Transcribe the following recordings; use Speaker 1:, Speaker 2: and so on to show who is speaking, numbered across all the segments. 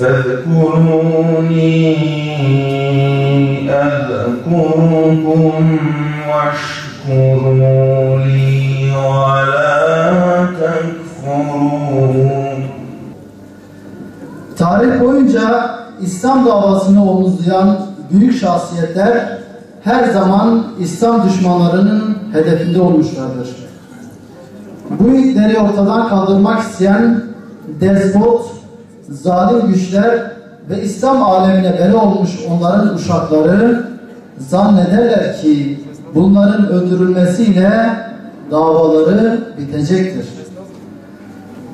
Speaker 1: فاذكروني أذكركم واشكروا لي ولا تكفرون.
Speaker 2: Tarih boyunca İslam davasını omuzlayan büyük şahsiyetler her zaman İslam düşmanlarının hedefinde olmuşlardır. Bu ilkleri ortadan kaldırmak isteyen despot, zalim güçler ve İslam alemine bela olmuş onların uşakları zannederler ki bunların öldürülmesiyle davaları bitecektir.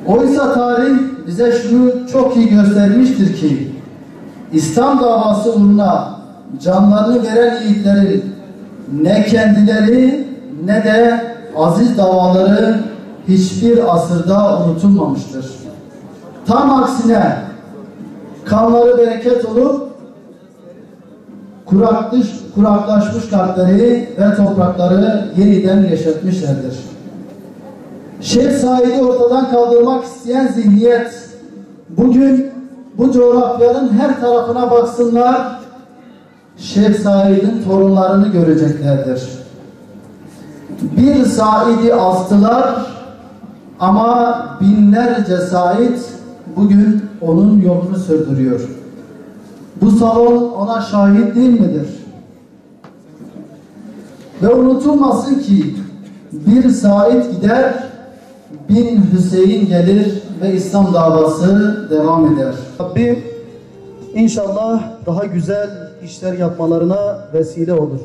Speaker 2: Oysa tarih bize şunu çok iyi göstermiştir ki İslam davası uğruna canlarını veren yiğitlerin ne kendileri ne de aziz davaları hiçbir asırda unutulmamıştır. Tam aksine kanları bereket olup kuraklaşmış kalpleri ve toprakları yeniden yeşertmişlerdir. Şeyh Said'i ortadan kaldırmak isteyen zihniyet bugün bu coğrafyanın her tarafına baksınlar, Şeyh Said'in torunlarını göreceklerdir. Bir Said'i astılar ama binlerce Said bugün onun yolunu sürdürüyor. Bu salon ona şahit değil midir? Ve unutulmasın ki bir Said gider, bin Hüseyin gelir ve İslam davası devam eder. Rabbim inşallah daha güzel işler yapmalarına vesile olur.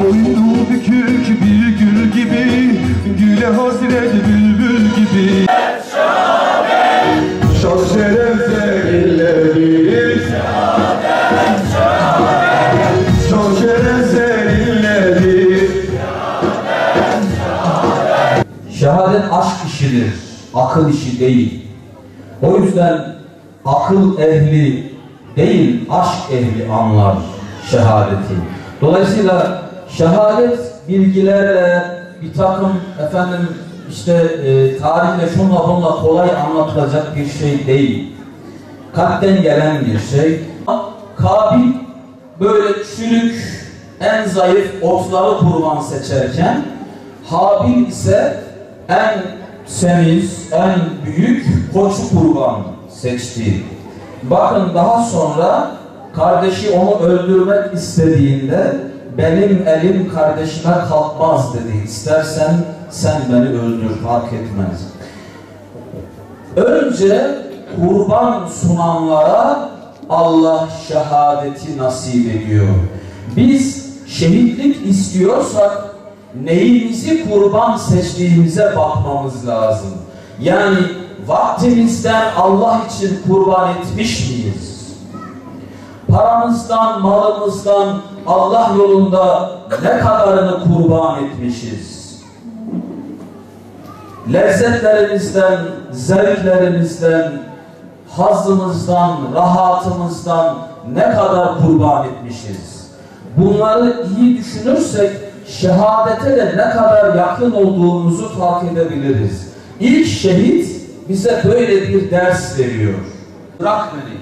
Speaker 3: Boynu bükük bir gül gibi, güle hasret bülbül gibi. Şan şerefle inledir, şan şerefle inledir.
Speaker 4: Şehadet aşk işidir, akıl işi değil. O yüzden akıl ehli değil, aşk ehli anlar şehadeti. Dolayısıyla şehadet bilgilerle bir takım tarihle şunla bunla kolay anlatılacak bir şey değil. Kalpten gelen bir şey. Kabil böyle çürük, en zayıf otları kurban seçerken Habil ise en semiz, en büyük koçu kurban seçti. Bakın daha sonra kardeşi onu öldürmek istediğinde benim elim kardeşime kalkmaz dedi. İstersen sen beni öldür, fark etmez. Önce kurban sunanlara Allah şehadeti nasip ediyor. Biz şehitlik istiyorsak neyimizi kurban seçtiğimize bakmamız lazım. Yani vaktimizden Allah için kurban etmiş miyiz? Paramızdan, malımızdan Allah yolunda ne kadarını kurban etmişiz? Lezzetlerimizden, zevklerimizden, hazzımızdan, rahatımızdan ne kadar kurban etmişiz? Bunları iyi düşünürsek şehadete de ne kadar yakın olduğumuzu fark edebiliriz. İlk şehit bize böyle bir ders veriyor. Bırak beni,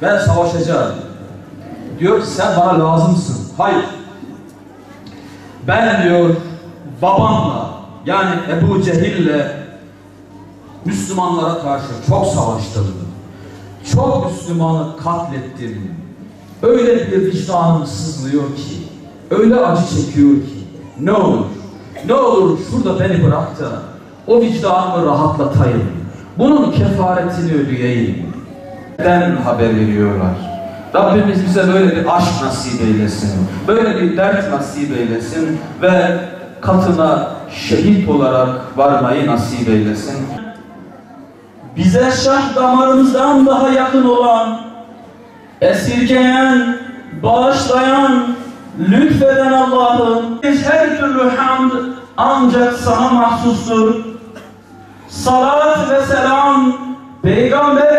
Speaker 4: ben savaşacağım. Diyor ki sen bana lazımsın. Hayır. Ben diyor babamla yani Ebu Cehil'le Müslümanlara karşı çok savaştım. Çok Müslümanı katlettim. Öyle bir vicdanım sızlıyor ki, öyle acı çekiyor ki, ne olur şurada beni bırak da o vicdanımı rahatlatayım. Bunun kefaretini ödeyeyim. Neden haber veriyorlar? Rabbimiz bize böyle bir aşk nasip eylesin, böyle bir dert nasip eylesin ve katına şehit olarak varmayı nasip eylesin. Bize şah damarımızdan daha yakın olan, esirgeyen, bağışlayan, lütfeden Allah'ım, her türlü hamd ancak sana mahsustur. Salat ve selam Peygamber